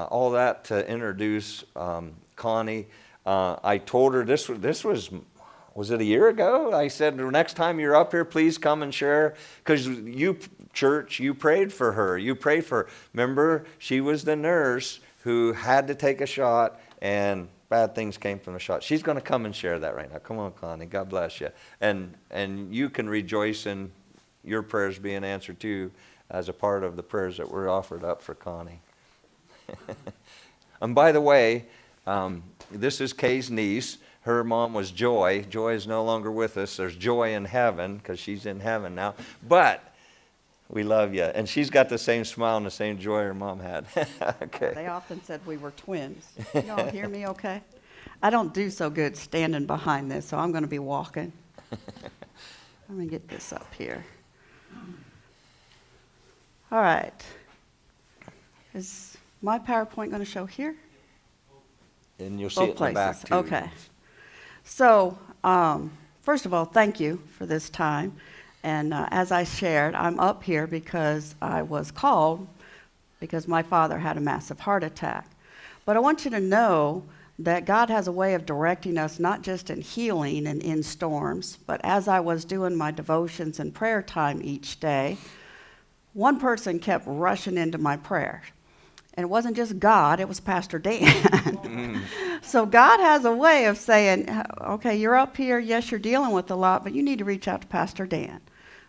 all that to introduce Connie. I told her this was it a year ago? I said, next time you're up here, please come and share, because you, church, you prayed for her. You prayed for her. Remember, she was the nurse who had to take a shot, and bad things came from the shot. She's going to come and share that right now. Come on, Connie. God bless you. And you can rejoice in your prayers being answered too, as a part of the prayers that were offered up for Connie. And by the way, this is Kay's niece. Her mom was Joy. Joy is no longer with us. There's joy in heaven because she's in heaven now. But we love you. And she's got the same smile and the same joy her mom had. Okay. They often said we were twins. You all hear me okay? I don't do so good standing behind this, so I'm going to be walking. Let me get this up here. All right. Is my PowerPoint going to show here? And you'll see it in the back too. Okay. So, first of all, thank you for this time. And as I shared, I'm up here because I was called because my father had a massive heart attack. But I want you to know that God has a way of directing us, not just in healing and in storms, but as I was doing my devotions and prayer time each day, one person kept rushing into my prayer. And it wasn't just God, it was Pastor Dan. So God has a way of saying, okay, you're up here, yes, you're dealing with a lot, but you need to reach out to Pastor Dan.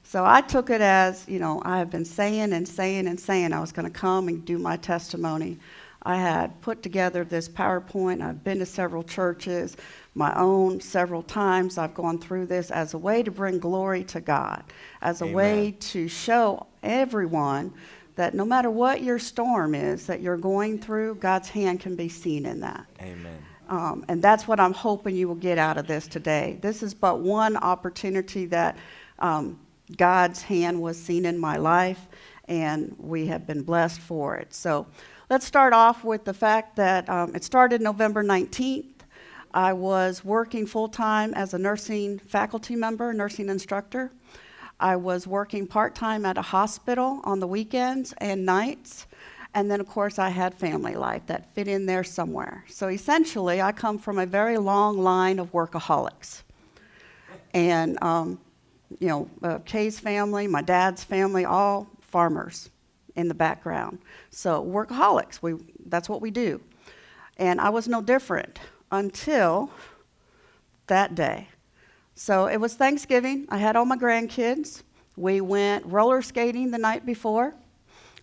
So I took it as, I have been saying and saying and saying I was going to come and do my testimony. I had put together this PowerPoint. I've been to several churches, my own several times. I've gone through this as a way to bring glory to God, as a way to show everyone that no matter what your storm is that you're going through, God's hand can be seen in that. Amen. And that's what I'm hoping you will get out of this today. This is but one opportunity that God's hand was seen in my life, and we have been blessed for it. So let's start off with the fact that it started November 19th. I was working full-time as a nursing faculty member, nursing instructor. I was working part-time at a hospital on the weekends and nights. And then, of course, I had family life that fit in there somewhere. So essentially, I come from a very long line of workaholics. And, Kay's family, my dad's family, all farmers in the background. So workaholics, that's what we do. And I was no different until that day. So it was Thanksgiving. I had all my grandkids. We went roller skating the night before.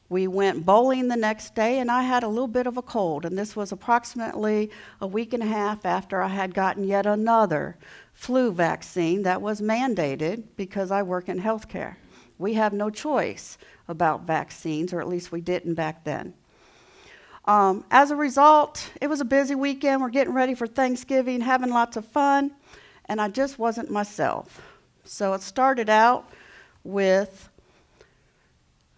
We went bowling the next day, and I had a little bit of a cold. And this was approximately a week and a half after I had gotten yet another flu vaccine that was mandated because I work in healthcare. We have no choice about vaccines, or at least we didn't back then. As a result, it was a busy weekend. We're getting ready for Thanksgiving, having lots of fun. And I just wasn't myself. So it started out with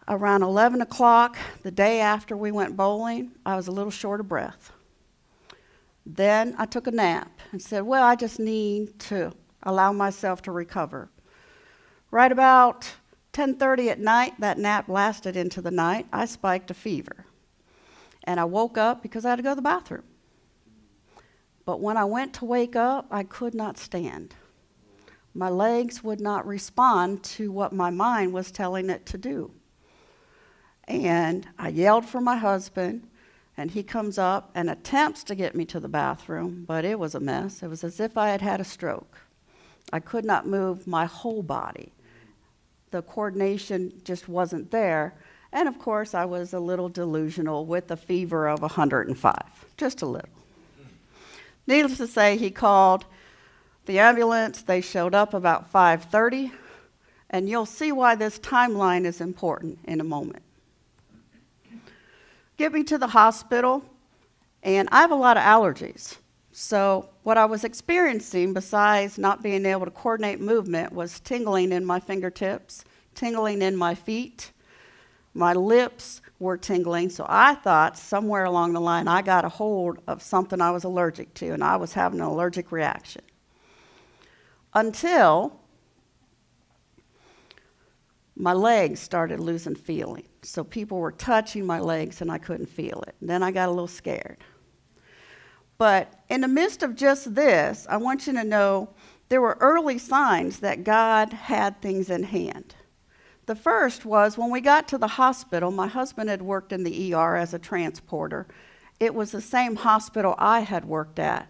around 11 o'clock, the day after we went bowling, I was a little short of breath. Then I took a nap and said, well, I just need to allow myself to recover. Right about 10:30 at night, that nap lasted into the night, I spiked a fever. And I woke up because I had to go to the bathroom. But when I went to wake up, I could not stand. My legs would not respond to what my mind was telling it to do. And I yelled for my husband, and he comes up and attempts to get me to the bathroom, but it was a mess. It was as if I had had a stroke. I could not move my whole body. The coordination just wasn't there. And of course, I was a little delusional with a fever of 105, just a little. Needless to say, he called the ambulance. They showed up about 5:30, and you'll see why this timeline is important in a moment. Get me to the hospital, and I have a lot of allergies. So what I was experiencing, besides not being able to coordinate movement, was tingling in my fingertips, tingling in my feet. My lips were tingling, so I thought somewhere along the line I got a hold of something I was allergic to, and I was having an allergic reaction. Until my legs started losing feeling. So people were touching my legs and I couldn't feel it. Then I got a little scared. But in the midst of just this, I want you to know there were early signs that God had things in hand. The first was when we got to the hospital, my husband had worked in the ER as a transporter. It was the same hospital I had worked at.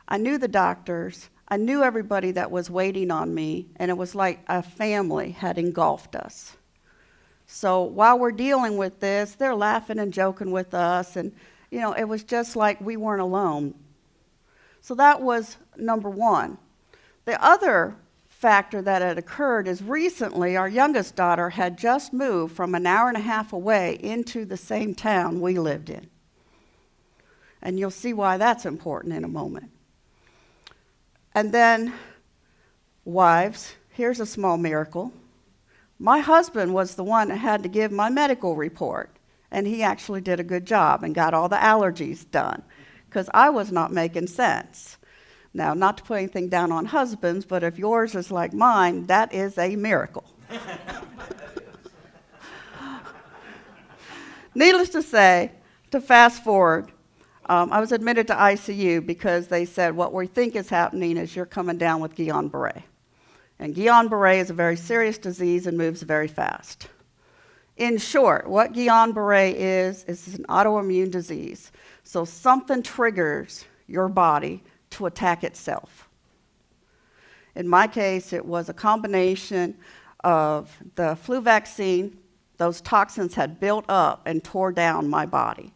I knew the doctors. I knew everybody that was waiting on me, and it was like a family had engulfed us. So while we're dealing with this, they're laughing and joking with us, and it was just like we weren't alone. So that was number one. The other factor that had occurred is recently our youngest daughter had just moved from an hour and a half away into the same town we lived in. And you'll see why that's important in a moment. And then, wives, here's a small miracle. My husband was the one that had to give my medical report, and he actually did a good job and got all the allergies done, because I was not making sense. Now, not to put anything down on husbands, but if yours is like mine, that is a miracle. Needless to say, to fast forward, I was admitted to ICU because they said, what we think is happening is you're coming down with Guillain-Barré. And Guillain-Barré is a very serious disease and moves very fast. In short, what Guillain-Barré is an autoimmune disease. So something triggers your body to attack itself. In my case, it was a combination of the flu vaccine. Those toxins had built up and tore down my body.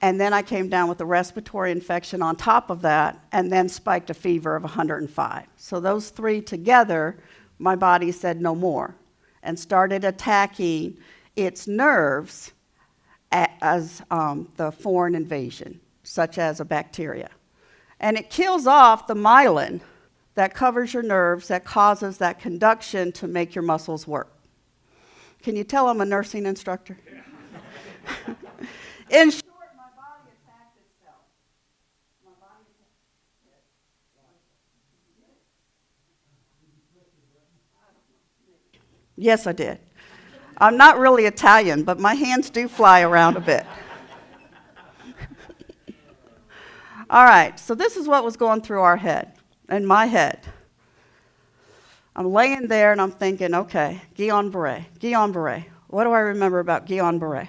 And then I came down with a respiratory infection on top of that, and then spiked a fever of 105. So those three together, my body said no more, and started attacking its nerves as the foreign invasion, such as a bacteria. And it kills off the myelin that covers your nerves, that causes that conduction to make your muscles work. Can you tell I'm a nursing instructor? Yeah. In short, my body attacked itself. My body attacked. Yes, I did. I'm not really Italian, but my hands do fly around a bit. All right, so this is what was going through our head, in my head. I'm laying there and I'm thinking, okay, Guillain-Barré, Guillain-Barré. What do I remember about Guillain-Barré?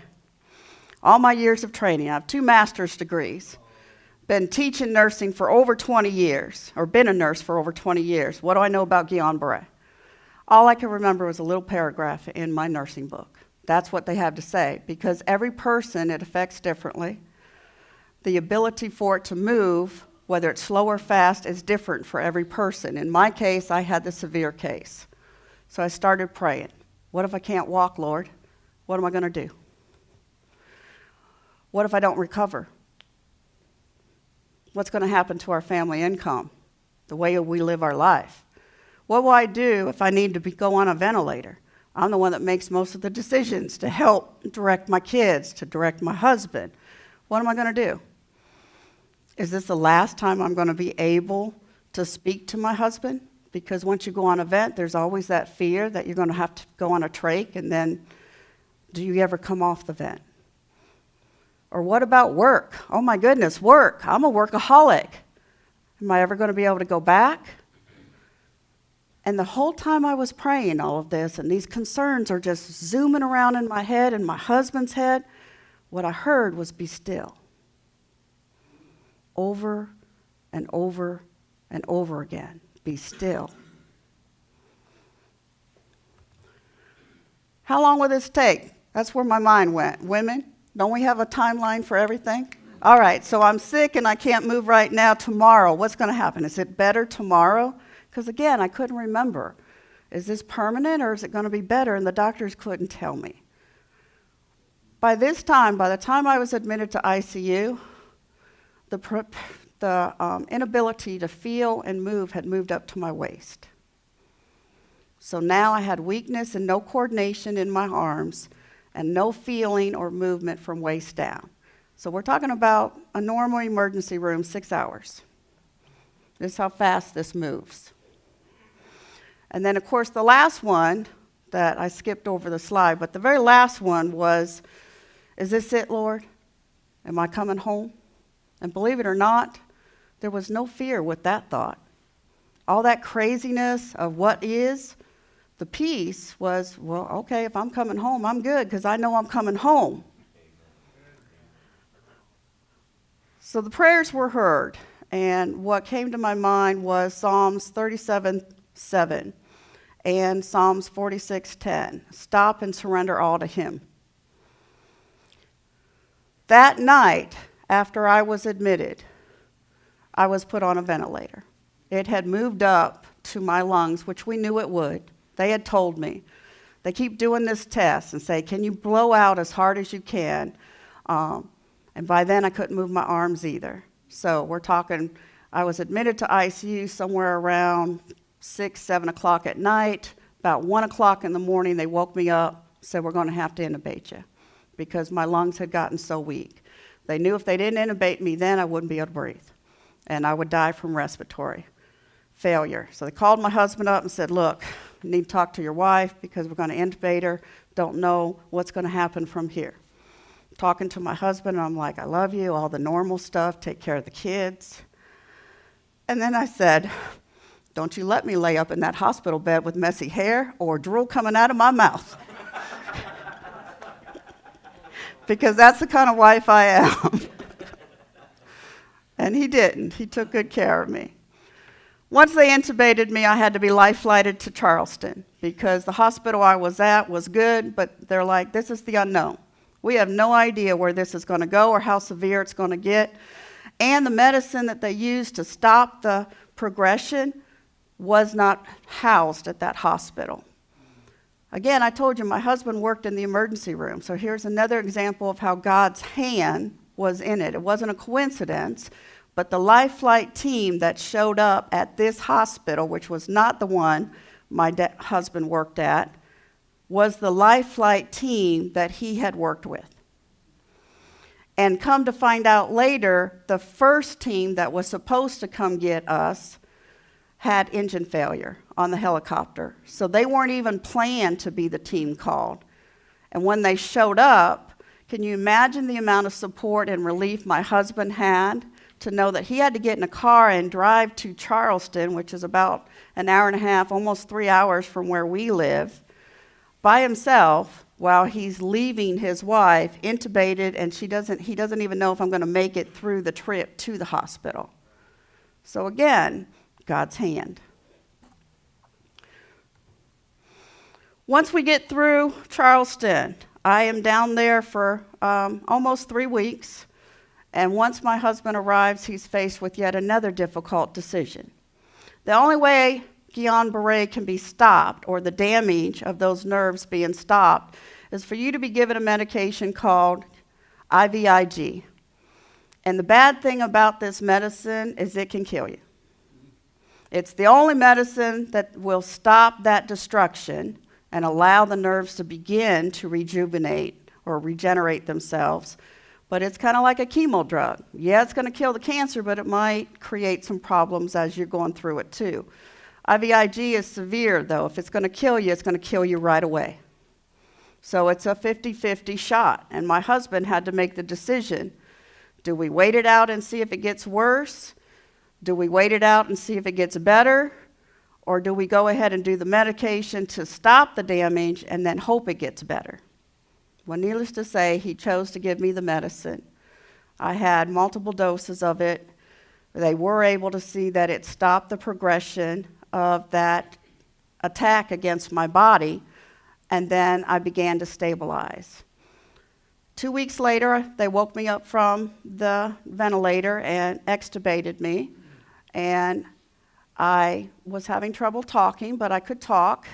All my years of training, I have 2 master's degrees. Been teaching nursing for over 20 years, or been a nurse for over 20 years. What do I know about Guillain-Barré? All I can remember was a little paragraph in my nursing book. That's what they have to say, because every person it affects differently. The ability for it to move, whether it's slow or fast, is different for every person. In my case, I had the severe case. So I started praying. What if I can't walk, Lord? What am I going to do? What if I don't recover? What's going to happen to our family income, the way we live our life? What will I do if I need to go on a ventilator? I'm the one that makes most of the decisions to help direct my kids, to direct my husband. What am I going to do? Is this the last time I'm going to be able to speak to my husband? Because once you go on a vent, there's always that fear that you're going to have to go on a trach, and then do you ever come off the vent? Or what about work? Oh my goodness, work. I'm a workaholic. Am I ever going to be able to go back? And the whole time I was praying all of this, and these concerns are just zooming around in my head and my husband's head, what I heard was, be still. Over and over and over again. Be still. How long will this take? That's where my mind went. Women, don't we have a timeline for everything? All right, so I'm sick and I can't move right now. Tomorrow, what's going to happen? Is it better tomorrow? Because again, I couldn't remember. Is this permanent or is it going to be better? And the doctors couldn't tell me. By the time I was admitted to ICU, the inability to feel and move had moved up to my waist. So now I had weakness and no coordination in my arms and no feeling or movement from waist down. So we're talking about a normal emergency room, 6 hours. This is how fast this moves. And then, of course, the last one, that I skipped over the slide, but the very last one was, is this it, Lord? Am I coming home? And believe it or not, there was no fear with that thought. All that craziness of what is, the peace was, well, okay, if I'm coming home, I'm good because I know I'm coming home. So the prayers were heard, and what came to my mind was Psalms 37:7 and Psalms 46:10. Stop and surrender all to Him. That night, after I was admitted, I was put on a ventilator. It had moved up to my lungs, which we knew it would. They had told me. They keep doing this test and say, can you blow out as hard as you can? And by then, I couldn't move my arms either. So we're talking, I was admitted to ICU somewhere around 6, 7 o'clock at night. About 1 o'clock in the morning, they woke me up, said, we're going to have to intubate you because my lungs had gotten so weak. They knew if they didn't intubate me then, I wouldn't be able to breathe, and I would die from respiratory failure. So they called my husband up and said, look, you need to talk to your wife because we're going to intubate her. Don't know what's going to happen from here. Talking to my husband, and I'm like, I love you, all the normal stuff, take care of the kids. And then I said, don't you let me lay up in that hospital bed with messy hair or drool coming out of my mouth. Because that's the kind of wife I am. And he didn't. He took good care of me. Once they intubated me, I had to be life-flighted to Charleston because the hospital I was at was good, but they're like, this is the unknown. We have no idea where this is going to go or how severe it's going to get. And the medicine that they used to stop the progression was not housed at that hospital. Again, I told you my husband worked in the emergency room, so here's another example of how God's hand was in it. It wasn't a coincidence, but the life flight team that showed up at this hospital, which was not the one my husband worked at, was the life flight team that he had worked with. And come to find out later, the first team that was supposed to come get us had engine failure on the helicopter. So they weren't even planned to be the team called. And when they showed up, can you imagine the amount of support and relief my husband had to know that he had to get in a car and drive to Charleston, which is about an hour and a half, almost 3 hours from where we live, by himself while he's leaving his wife intubated, and he doesn't even know if I'm going to make it through the trip to the hospital. So again, God's hand. Once we get through Charleston, I am down there for almost 3 weeks. And once my husband arrives, he's faced with yet another difficult decision. The only way Guillain-Barré can be stopped, or the damage of those nerves being stopped, is for you to be given a medication called IVIG. And the bad thing about this medicine is it can kill you. It's the only medicine that will stop that destruction and allow the nerves to begin to rejuvenate or regenerate themselves. But it's kind of like a chemo drug. Yeah, it's going to kill the cancer, but it might create some problems as you're going through it too. IVIG is severe, though. If it's going to kill you, it's going to kill you right away. So it's a 50-50 shot. And my husband had to make the decision. Do we wait it out and see if it gets worse? Do we wait it out and see if it gets better? Or do we go ahead and do the medication to stop the damage and then hope it gets better? Well, needless to say, he chose to give me the medicine. I had multiple doses of it. They were able to see that it stopped the progression of that attack against my body, and then I began to stabilize. 2 weeks later, they woke me up from the ventilator and extubated me, and I was having trouble talking, but I could talk,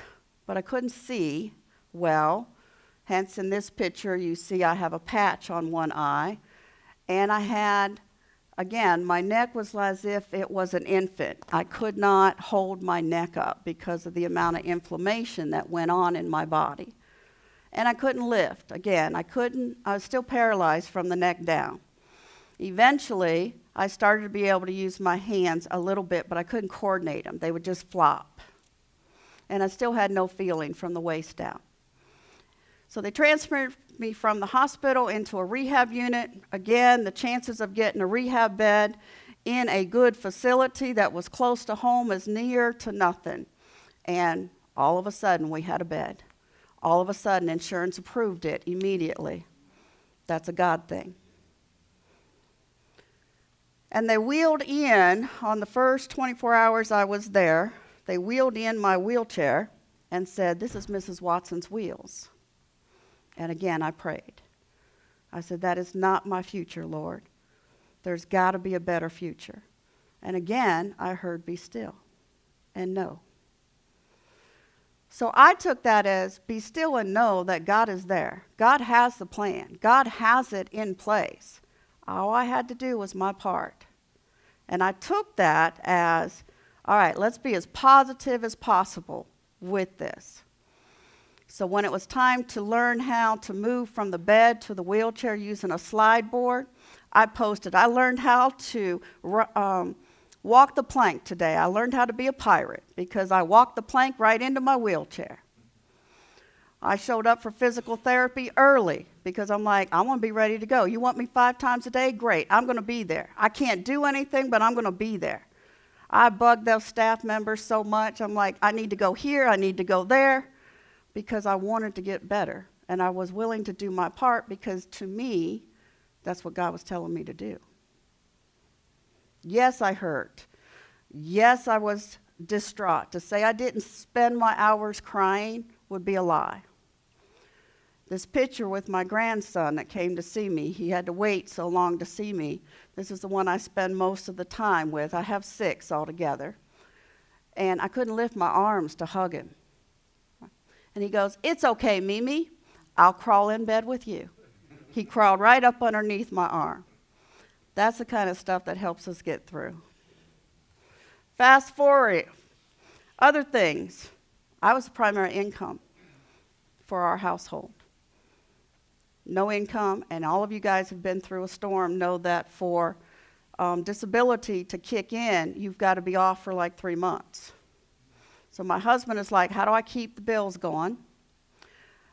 but I couldn't see well. Hence, in this picture, you see I have a patch on one eye, and I had, again, my neck was as if it was an infant. I could not hold my neck up because of the amount of inflammation that went on in my body. And I couldn't lift. Again, I was still paralyzed from the neck down. Eventually, I started to be able to use my hands a little bit, but I couldn't coordinate them. They would just flop. and I still had no feeling from the waist down. So they transferred me from the hospital into a rehab unit. Again, the chances of getting a rehab bed in a good facility that was close to home is near to nothing. And all of a sudden, we had a bed. All of a sudden, insurance approved it immediately. That's a God thing. And they wheeled in, on the first 24 hours I was there, they wheeled in my wheelchair and said, "This is Mrs. Watson's wheels." And again, I prayed. I said, "That is not my future, Lord. There's got to be a better future." And again, I heard, "Be still," and know. So I took that as be still and know that God is there. God has the plan. God has it in place. All I had to do was my part. And I took that as, all right, let's be as positive as possible with this. So when it was time to learn how to move from the bed to the wheelchair using a slide board, I posted, I learned how to walk the plank today. I learned how to be a pirate because I walked the plank right into my wheelchair. I showed up for physical therapy early because I'm like, I want to be ready to go. You want me 5 times a day? Great. I'm going to be there. I can't do anything, but I'm going to be there. I bugged those staff members so much. I'm like, I need to go here. I need to go there because I wanted to get better. And I was willing to do my part because to me, that's what God was telling me to do. Yes, I hurt. Yes, I was distraught. To say I didn't spend my hours crying would be a lie. This picture with my grandson that came to see me, he had to wait so long to see me. This is the one I spend most of the time with. I have 6 altogether. And I couldn't lift my arms to hug him. And he goes, "It's okay, Mimi. I'll crawl in bed with you." He crawled right up underneath my arm. That's the kind of stuff that helps us get through. Fast forward. Other things. I was the primary income for our household. No income, and all of you guys have been through a storm know that for disability to kick in, you've got to be off for like 3 months. So my husband is like, how do I keep the bills going?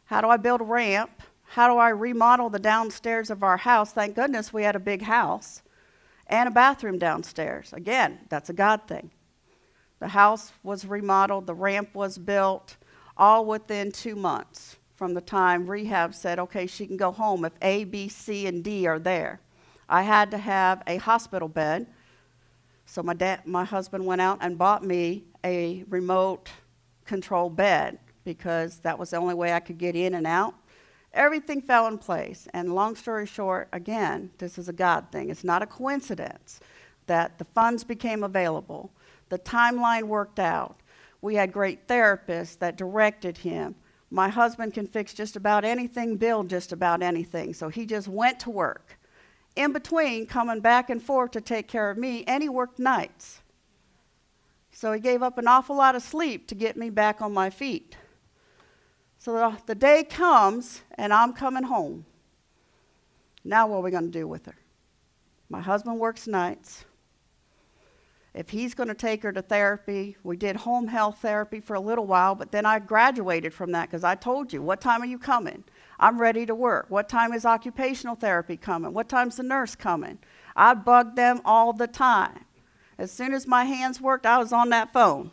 How do I build a ramp? How do I remodel the downstairs of our house? Thank goodness we had a big house and a bathroom downstairs. Again, that's a God thing. The house was remodeled, the ramp was built, all within 2 months from the time rehab said, okay, she can go home if A, B, C, and D are there. I had to have a hospital bed, so my husband went out and bought me a remote control bed because that was the only way I could get in and out. Everything fell in place, and long story short, again, this is a God thing. It's not a coincidence that the funds became available. The timeline worked out. We had great therapists that directed him. My husband can fix just about anything, build just about anything, so he just went to work. In between, coming back and forth to take care of me, and he worked nights. So he gave up an awful lot of sleep to get me back on my feet. So the day comes, and I'm coming home. Now what are we going to do with her? My husband works nights. If he's going to take her to therapy, we did home health therapy for a little while, but then I graduated from that because I told you, what time are you coming? I'm ready to work. What time is occupational therapy coming? What time's the nurse coming? I bugged them all the time. As soon as my hands worked, I was on that phone.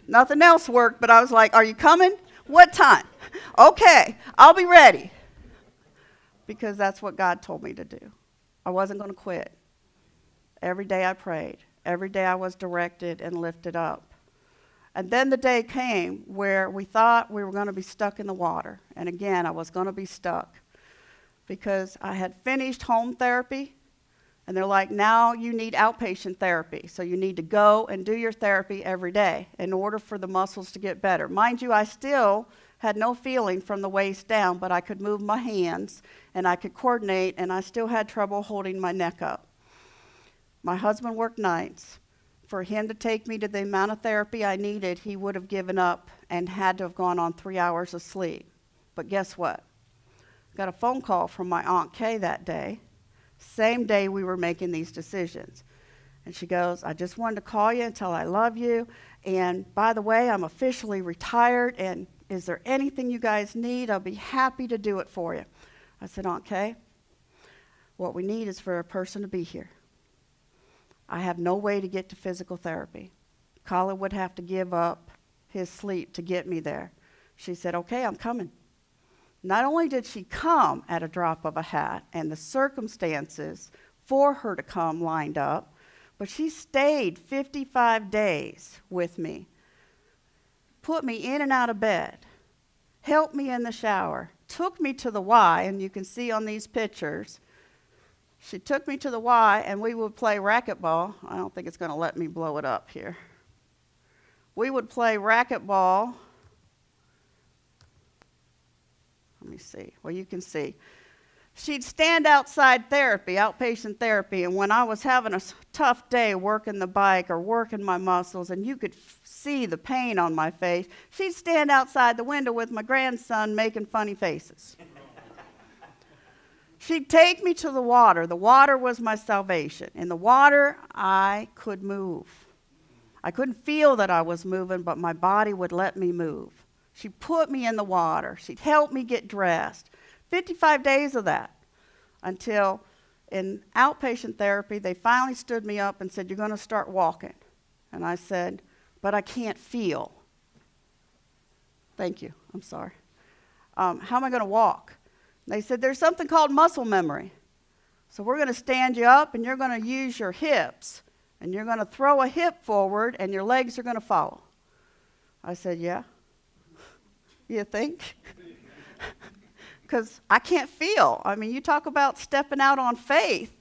Nothing else worked, but I was like, are you coming? What time? Okay, I'll be ready. Because that's what God told me to do. I wasn't going to quit. Every day I prayed. Every day I was directed and lifted up. And then the day came where we thought we were going to be stuck in the water. And again, I was going to be stuck because I had finished home therapy. And they're like, now you need outpatient therapy. So you need to go and do your therapy every day in order for the muscles to get better. Mind you, I still had no feeling from the waist down, but I could move my hands and I could coordinate, and I still had trouble holding my neck up. My husband worked nights. For him to take me to the amount of therapy I needed, he would have given up and had to have gone on 3 hours of sleep. But guess what? I got a phone call from my Aunt Kay that day. Same day we were making these decisions. And she goes, I just wanted to call you and tell I love you. And by the way, I'm officially retired. And is there anything you guys need? I'll be happy to do it for you. I said, Aunt Kay, what we need is for a person to be here. I have no way to get to physical therapy. Colin would have to give up his sleep to get me there. She said, okay, I'm coming. Not only did she come at a drop of a hat and the circumstances for her to come lined up, but she stayed 55 days with me, put me in and out of bed, helped me in the shower, took me to the Y, and you can see on these pictures, she took me to the Y, and we would play racquetball. I don't think it's going to let me blow it up here. We would play racquetball. Let me see. Well, you can see. She'd stand outside therapy, outpatient therapy, and when I was having a tough day working the bike or working my muscles, and you could see the pain on my face, she'd stand outside the window with my grandson making funny faces. She'd take me to the water. The water was my salvation. In the water, I could move. I couldn't feel that I was moving, but my body would let me move. She put me in the water. She'd help me get dressed. 55 days of that, until in outpatient therapy, they finally stood me up and said, you're going to start walking. And I said, but I can't feel. Thank you. I'm sorry. How am I going to walk? They said, there's something called muscle memory. So we're going to stand you up, and you're going to use your hips, and you're going to throw a hip forward, and your legs are going to follow. I said, yeah. You think? Because I can't feel. I mean, you talk about stepping out on faith.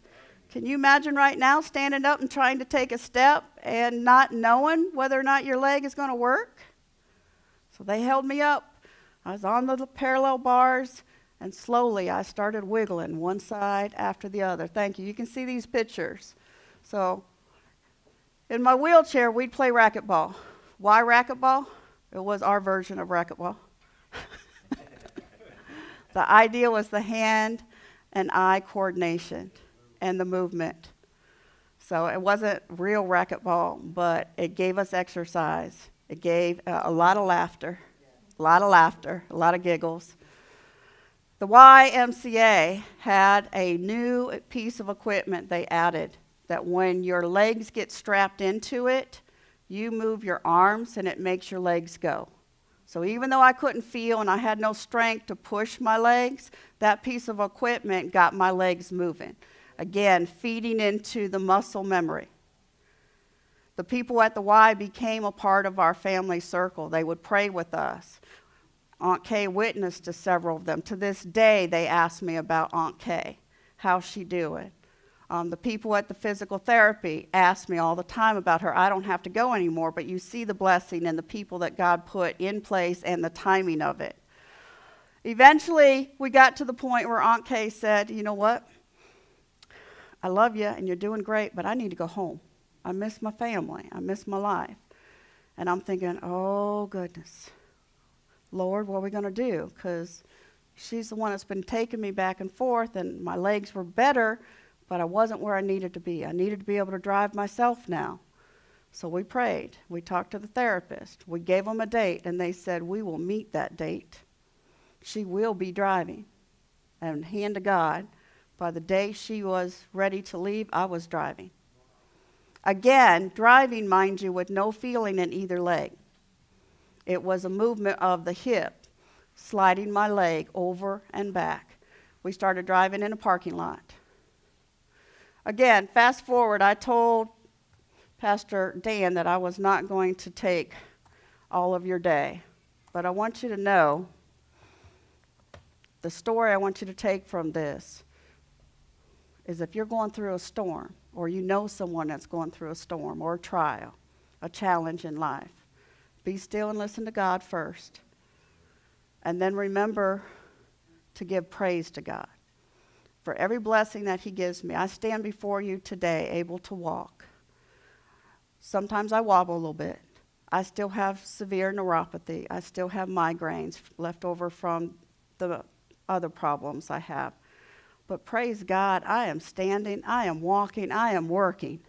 Can you imagine right now standing up and trying to take a step and not knowing whether or not your leg is going to work? So they held me up. I was on the parallel bars, and slowly I started wiggling one side after the other. Thank you. You can see these pictures. So in my wheelchair, we'd play racquetball. Why racquetball? It was our version of racquetball. The idea was the hand and eye coordination and the movement. So it wasn't real racquetball, but it gave us exercise. It gave a lot of laughter, a lot of giggles. The YMCA had a new piece of equipment they added that when your legs get strapped into it, you move your arms and it makes your legs go. So even though I couldn't feel and I had no strength to push my legs, that piece of equipment got my legs moving. Again, feeding into the muscle memory. The people at the Y became a part of our family circle. They would pray with us. Aunt Kay witnessed to several of them. To this day, they ask me about Aunt Kay. How's she doing? The people at the physical therapy ask me all the time about her. I don't have to go anymore, but you see the blessing and the people that God put in place and the timing of it. Eventually, we got to the point where Aunt Kay said, you know what? I love you and you're doing great, but I need to go home. I miss my family. I miss my life. And I'm thinking, oh, goodness. Lord, what are we going to do? Because she's the one that's been taking me back and forth, and my legs were better, but I wasn't where I needed to be. I needed to be able to drive myself now. So we prayed. We talked to the therapist. We gave them a date, and they said, we will meet that date. She will be driving. And hand to God, by the day she was ready to leave, I was driving. Again, driving, mind you, with no feeling in either leg. It was a movement of the hip, sliding my leg over and back. We started driving in a parking lot. Again, fast forward, I told Pastor Dan that I was not going to take all of your day. But I want you to know the story I want you to take from this is if you're going through a storm, or you know someone that's going through a storm or a trial, a challenge in life, be still and listen to God first. And then remember to give praise to God for every blessing that he gives me. I stand before you today able to walk. Sometimes I wobble a little bit. I still have severe neuropathy. I still have migraines left over from the other problems I have. But praise God, I am standing, I am walking, I am working.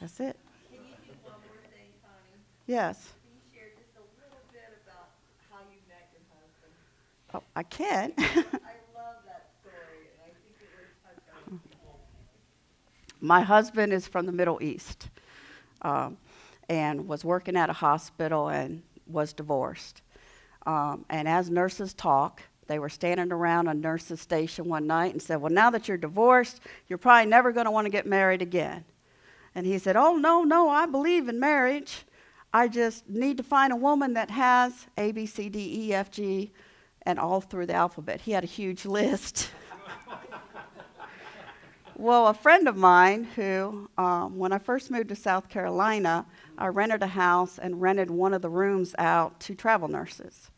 That's it. Can you do one more thing, Connie? Yes. Can you share just a little bit about how you met your husband? Oh, I can. I love that story, and I think it would touch on people. My husband is from the Middle East, and was working at a hospital and was divorced. And as nurses talk, they were standing around a nurse's station one night and said, well, now that you're divorced, you're probably never going to want to get married again. And he said, oh, no, I believe in marriage. I just need to find a woman that has A, B, C, D, E, F, G, and all through the alphabet. He had a huge list. Well, a friend of mine who, when I first moved to South Carolina, I rented a house and rented one of the rooms out to travel nurses.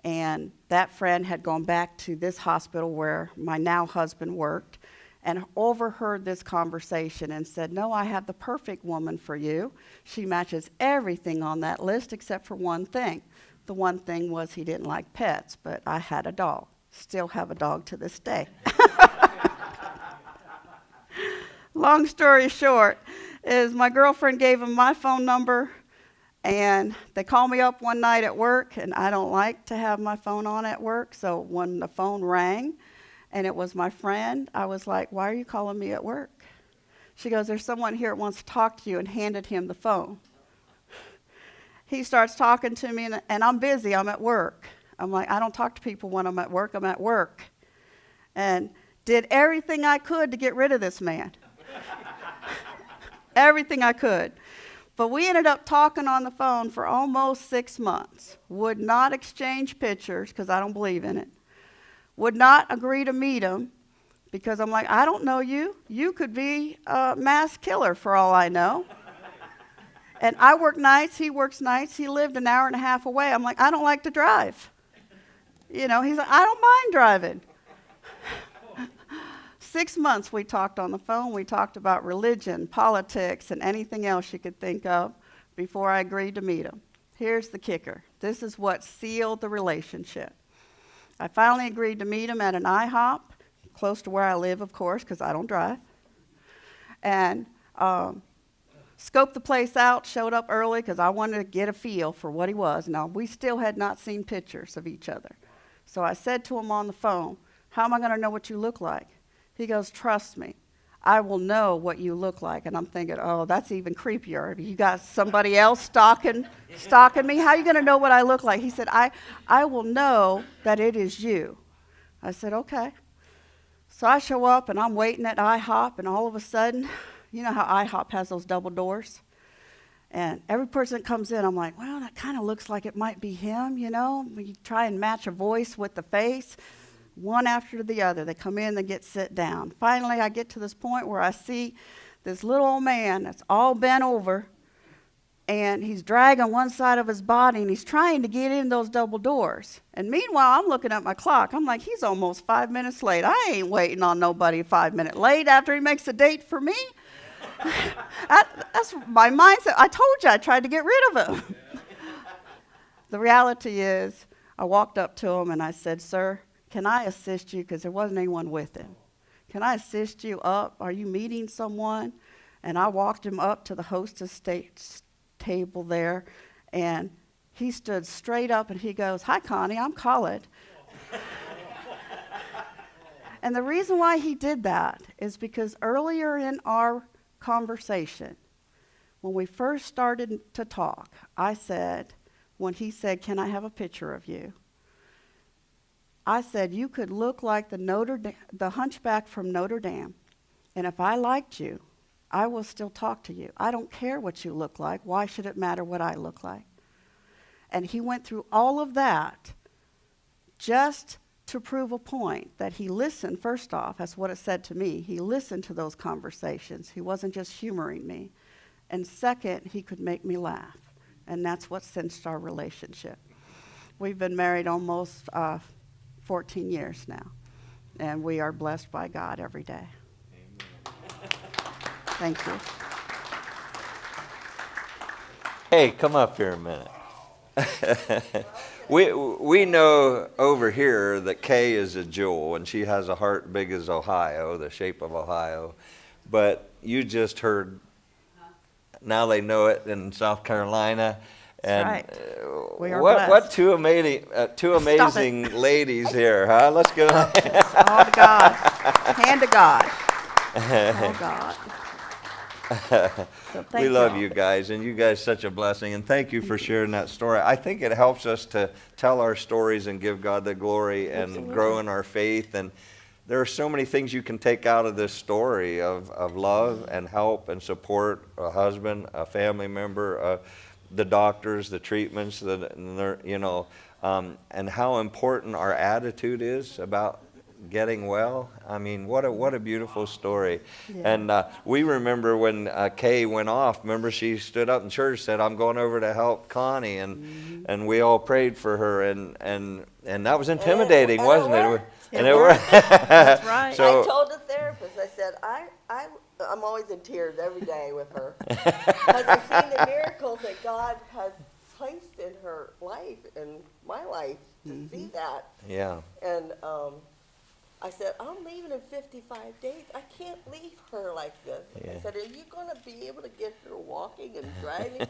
And that friend had gone back to this hospital where my now husband worked and overheard this conversation and said, no, I have the perfect woman for you. She matches everything on that list except for one thing. The one thing was he didn't like pets, but I had a dog. Still have a dog to this day. Long story short is my girlfriend gave him my phone number, and they called me up one night at work, and I don't like to have my phone on at work, so when the phone rang and it was my friend, I was like, why are you calling me at work? She goes, there's someone here that wants to talk to you, and handed him the phone. He starts talking to me, and I'm busy, I'm at work. I'm like, I don't talk to people when I'm at work, and did everything I could to get rid of this man. Everything I could. But we ended up talking on the phone for almost 6 months. Would not exchange pictures because I don't believe in it. Would not agree to meet him because I'm like, I don't know you. You could be a mass killer for all I know. And I work nights, he works nights. He lived an hour and a half away. I'm like, I don't like to drive. You know, he's like, I don't mind driving. 6 months we talked on the phone. We talked about religion, politics, and anything else you could think of before I agreed to meet him. Here's the kicker. This is what sealed the relationship. I finally agreed to meet him at an IHOP, close to where I live, of course, because I don't drive. And scoped the place out, showed up early because I wanted to get a feel for what he was. Now, we still had not seen pictures of each other. So I said to him on the phone, how am I going to know what you look like? He goes, trust me, I will know what you look like. And I'm thinking, oh, that's even creepier. You got somebody else stalking me? How are you going to know what I look like? He said, I will know that it is you. I said, okay. So I show up, and I'm waiting at IHOP, and all of a sudden, you know how IHOP has those double doors? And every person that comes in, I'm like, well, that kind of looks like it might be him, you know? You try and match a voice with the face. One after the other. They come in, they get sit down. Finally, I get to this point where I see this little old man that's all bent over, and he's dragging one side of his body, and he's trying to get in those double doors. And meanwhile, I'm looking at my clock. I'm like, he's almost 5 minutes late. I ain't waiting on nobody 5 minutes late after he makes a date for me. That's my mindset. I told you I tried to get rid of him. The reality is, I walked up to him, and I said, sir, can I assist you? Because there wasn't anyone with him. Can I assist you up? Are you meeting someone? And I walked him up to the hostess table there, and he stood straight up, and he goes, hi, Connie, I'm Khalid. And the reason why he did that is because earlier in our conversation, when we first started to talk, I said, when he said, can I have a picture of you? I said, you could look like the hunchback from Notre Dame, and if I liked you, I will still talk to you. I don't care what you look like. Why should it matter what I look like? And he went through all of that just to prove a point that he listened, first off. That's what it said to me. He listened to those conversations. He wasn't just humoring me. And second, he could make me laugh. And that's what cinched our relationship. We've been married almost 14 years now, and we are blessed by God every day. Amen. Thank you. Hey, come up here a minute. We know over here that Kay is a jewel, and she has a heart big as Ohio, the shape of Ohio. But you just heard now they know it in South Carolina. And right. We are what blessed. two amazing ladies here, huh? Let's go. All to God. Hand to God. Oh, God. So thank We love y'all. you guys, and you guys such a blessing, and thank you for sharing that story. I think it helps us to tell our stories and give God the glory and grow in our faith. And there are so many things you can take out of this story of love and help and support a husband, a family member, the doctors, the treatments, and how important our attitude is about getting well. I mean, what a beautiful story. Yeah. And we remember when Kay went off, remember she stood up in church, said, I'm going over to help Connie, and we all prayed for her, and that was intimidating, and it wasn't it? worked. And it worked. That's right. So- I told the therapist, I said, I'm always in tears every day with her. Because I've seen the miracles that God has placed in her life and my life to see that. Yeah. And I said, I'm leaving in 55 days. I can't leave her like this. Yeah. I said, are you going to be able to get her walking and driving?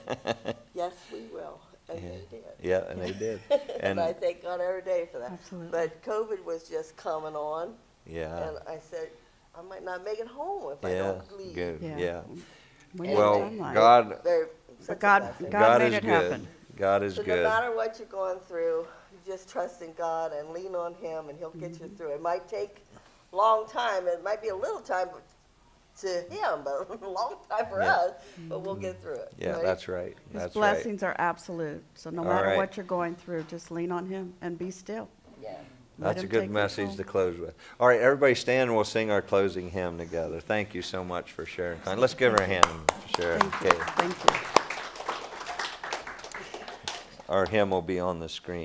Yes, we will. And they did. Yeah, and they did. And I thank God every day for that. Absolutely. But COVID was just coming on. Yeah. And I said, I might not make it home if I Yeah. don't leave. Good. Yeah. Yeah. We need Well, time like- God They're such But a God, blessing. God made is it good. happen. God is So no good. matter what you're going through, you just trust in God and lean on Him, and He'll get you through. It might take a long time. It might be a little time to Him, but a long time for Yeah. us. But we'll get through it. Yeah, right? that's right. His That's right. blessings are absolute. So no All matter right. what you're going through, just lean on Him and be still. Yeah. Let That's a him good take message control. to close with. All right, everybody stand and we'll sing our closing hymn together. Thank you so much for sharing. Let's give her a hand for sharing. Thank you. Okay. Thank you. Our hymn will be on the screen.